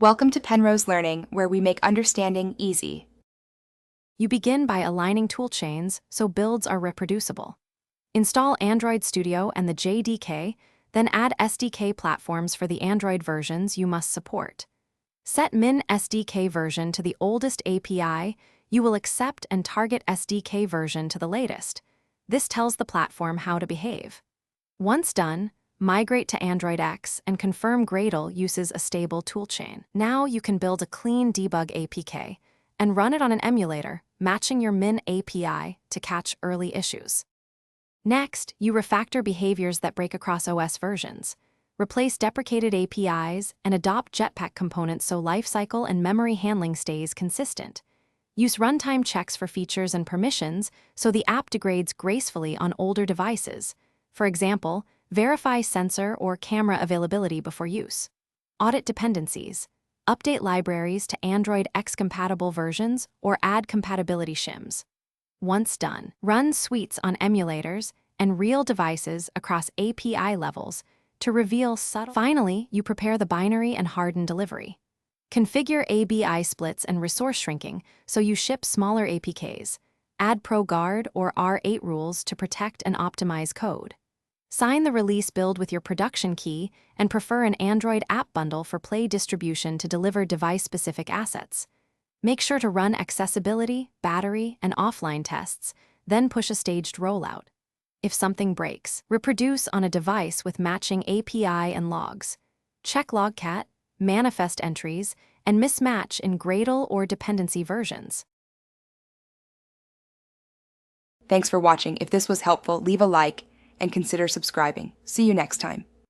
Welcome to Penrose Learning, where we make understanding easy. You begin by aligning toolchains so builds are reproducible. Install Android Studio and the JDK, then add SDK platforms for the Android versions you must support. Set min SDK version to the oldest API. You will accept and target SDK version to the latest. This tells the platform how to behave. Once done, migrate to Android X and confirm Gradle uses a stable toolchain. Now you can build a clean debug APK and run it on an emulator, matching your min API to catch early issues. Next, you refactor behaviors that break across OS versions. Replace deprecated APIs and adopt Jetpack components so lifecycle and memory handling stays consistent. Use runtime checks for features and permissions so the app degrades gracefully on older devices. For example, verify sensor or camera availability before use. Audit dependencies. Update libraries to Android X-compatible versions or add compatibility shims. Once done, run suites on emulators and real devices across API levels to reveal subtle. Finally, you prepare the binary and harden delivery. Configure ABI splits and resource shrinking so you ship smaller APKs. Add ProGuard or R8 rules to protect and optimize code. Sign the release build with your production key and prefer an Android app bundle for Play distribution to deliver device-specific assets. Make sure to run accessibility, battery, and offline tests, then push a staged rollout. If something breaks, reproduce on a device with matching API and logs. Check logcat, manifest entries, and mismatch in Gradle or dependency versions. Thanks for watching. If this was helpful, leave a like and consider subscribing. See you next time.